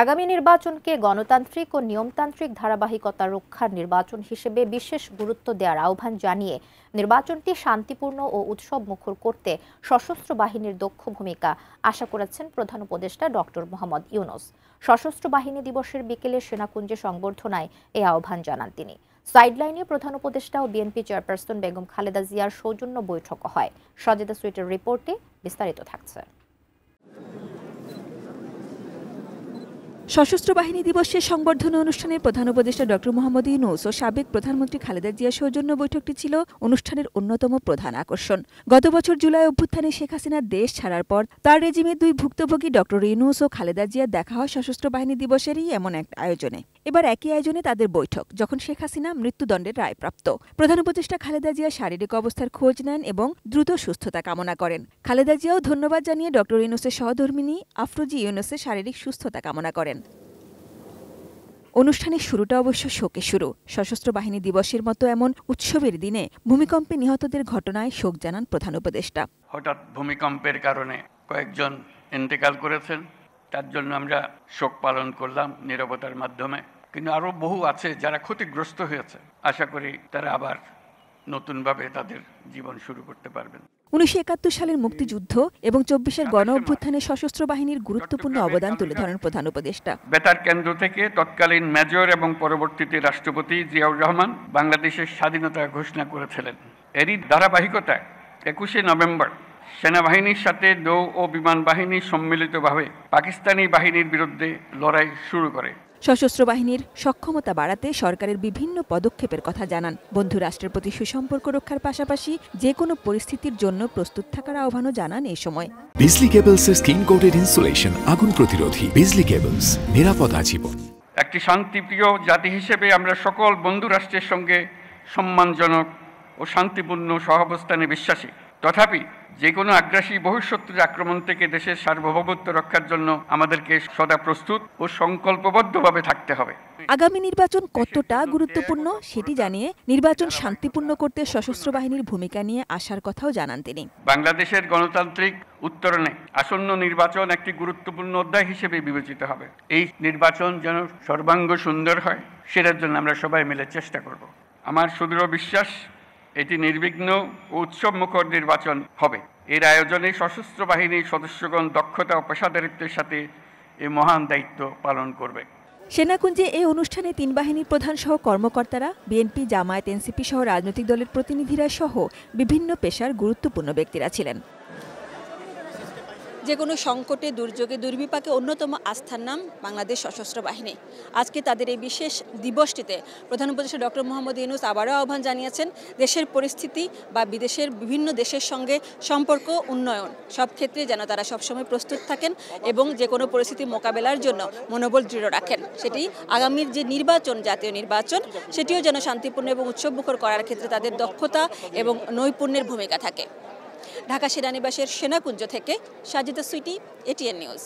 আগামী নির্বাচনকে গণতান্ত্রিক ও নিয়মতান্ত্রিক ধারাবাহিকতা রক্ষার নির্বাচন হিসেবে বিশেষ গুরুত্ব দেওয়ার আহ্বান জানিয়ে নির্বাচনটি শান্তিপূর্ণ ও উৎসবমুখর করতে সশস্ত্র বাহিনীর দক্ষ ভূমিকা আশা করেছেন প্রধান উপদেষ্টা ডক্টর মোহাম্মদ ইউনূস। সশস্ত্র বাহিনী দিবসের বিকেলে সেনাকুঞ্জে সংবর্ধনায় এই আহ্বান জানান তিনি। সাইডলাইনে প্রধান উপদেষ্টা ও বিএনপি চেয়ারপারসন বেগম খালেদা জিয়ার সৌজন্য বৈঠক হয়। সজেদা সুইটের রিপোর্টে বিস্তারিত থাকছে। সশস্ত্র বাহিনী দিবসের সংবর্ধনা অনুষ্ঠানে প্রধান উপদেষ্টা ডক্টর মোহাম্মদ ইউনূস ও সাবেক প্রধানমন্ত্রী খালেদা জিয়ার সৌজন্য বৈঠকটি ছিল অনুষ্ঠানের অন্যতম প্রধান আকর্ষণ। গত বছর জুলাই অভ্যুত্থানে শেখ হাসিনা দেশ ছাড়ার পর তার রেজিমের দুই ভুক্তভোগী ডক্টর ইউনূস ও খালেদা জিয়ার দেখা হয় সশস্ত্র বাহিনী দিবসেরই এমন এক আয়োজনে। এবার একই আয়োজনে তাদের বৈঠক, যখন শেখ হাসিনা মৃত্যুদণ্ডের রায়প্রাপ্ত। প্রধান উপদেষ্টা খালেদা জিয়া শারীরিক অবস্থার খোঁজ নেন এবং দ্রুত সুস্থতা কামনা করেন। খালেদা জিয়াও ধন্যবাদ জানিয়ে ডক্টর ইউনূসের সহধর্মিণী আফরোজা ইউনূসের শারীরিক সুস্থতা কামনা করেন। অনুষ্ঠানের শুরুটা অবশ্য শোকে শুরু। সশস্ত্র বাহিনী দিবসের মতো এমন উৎসবের দিনে ভূমিকম্পে নিহতদের ঘটনায় শোক জানান প্রধান উপদেষ্টা। হঠাৎ ভূমিকম্পের কারণে কয়েকজন ইন্তেকাল করেছেন, তার জন্য আমরা শোক পালন করলাম নীরবতার মাধ্যমে। কিন্তু আরও বহু আছে যারা ক্ষতিগ্রস্ত হয়েছে। আশা করি তারা আবার নতুনভাবে তাদের জীবন শুরু করতে পারবেন। 1971 সালের মুক্তিযুদ্ধ এবং 24-এর গণ অভ্যুত্থানে সশস্ত্র বাহিনীর গুরুত্বপূর্ণ অবদান তুলে ধরেন প্রধান উপদেষ্টা। বেতার কেন্দ্র থেকে তৎকালীন মেজর এবং পরবর্তীতে রাষ্ট্রপতি জিয়াউর রহমান বাংলাদেশের স্বাধীনতা ঘোষণা করেছিলেন। এরই ধারাবাহিকতায় 21শে নভেম্বর সেনাবাহিনীর সাথে নৌ ও বিমান বাহিনী সম্মিলিতভাবে পাকিস্তানি বাহিনীর বিরুদ্ধে লড়াই শুরু করে। সশস্ত্র বাহিনীর সক্ষমতা বাড়াতে সরকারের বিভিন্ন পদক্ষেপের কথা জানান। বন্ধু রাষ্ট্রের প্রতি সুসম্পর্ক রক্ষার পাশাপাশি যে কোনো পরিস্থিতির জন্য প্রস্তুত থাকার আহ্বানও জানান এই সময়। বিজলি কেবলসের স্কিন কোটেড ইনসুলেশন আগুন প্রতিরোধী। বিজলি কেবলস, নিরাপদ আজীবন। একটি শান্তিপ্রিয় জাতি হিসেবে আমরা সকল বন্ধু রাষ্ট্রের সঙ্গে সম্মানজনক ও শান্তিপূর্ণ সহাবস্থানে বিশ্বাসী। তথাপি যে কোনো আগ্রাসী বহিঃশত্রুর আক্রমণ থেকে দেশের সার্বভৌমত্ব রক্ষার জন্য আমাদেরকে সদা প্রস্তুত ও সংকল্পবদ্ধভাবে থাকতে হবে। আগামী নির্বাচন কতটা গুরুত্বপূর্ণ সেটি জানিয়ে নির্বাচন শান্তিপূর্ণ করতে সশস্ত্র বাহিনীর ভূমিকা নিয়ে আসার কথাও জানান তিনি। বাংলাদেশের গণতান্ত্রিক উত্তরণে আসন্ন নির্বাচন একটি গুরুত্বপূর্ণ অধ্যায় হিসেবে বিবেচিত হবে। এই নির্বাচন যেন সর্বাঙ্গ সুন্দর হয়, সেটার জন্য আমরা সবাই মিলে চেষ্টা করব। আমার সুদৃঢ় বিশ্বাস এটি নির্বিঘ্ন ও উৎসবমুখর নির্বাচন হবে। এর আয়োজনে সশস্ত্র বাহিনীর সদস্যগণ দক্ষতা ও পেশাদারিত্বের সাথে এই মহান দায়িত্ব পালন করবে। সেনাকুঞ্জে এই অনুষ্ঠানে 3 বাহিনীর প্রধান সহ কর্মকর্তারা, বিএনপি, জামায়াত, এনসিপি সহ রাজনৈতিক দলের প্রতিনিধিরা সহ বিভিন্ন পেশার গুরুত্বপূর্ণ ব্যক্তিরা ছিলেন। যে কোনো সংকটে, দুর্যোগে, দুর্বিপাকে অন্যতম আস্থার নাম বাংলাদেশ সশস্ত্র বাহিনী। আজকে তাদের এই বিশেষ দিবসটিতে প্রধান উপদেষ্টা ডক্টর মোহাম্মদ ইউনূস আবারও আহ্বান জানিয়েছেন দেশের পরিস্থিতি বা বিদেশের বিভিন্ন দেশের সঙ্গে সম্পর্ক উন্নয়ন সব ক্ষেত্রে যেন তারা সবসময় প্রস্তুত থাকেন এবং যে কোনো পরিস্থিতি মোকাবেলার জন্য মনোবল দৃঢ় রাখেন। সেটি আগামীর যে নির্বাচন, জাতীয় নির্বাচন, সেটিও যেন শান্তিপূর্ণ এবং উৎসবমুখর করার ক্ষেত্রে তাদের দক্ষতা এবং নৈপুণ্যের ভূমিকা থাকে। ঢাকা সেনানিবাসের সেনাকুঞ্জ থেকে সাজেদা সুইটি, এটিএন নিউজ।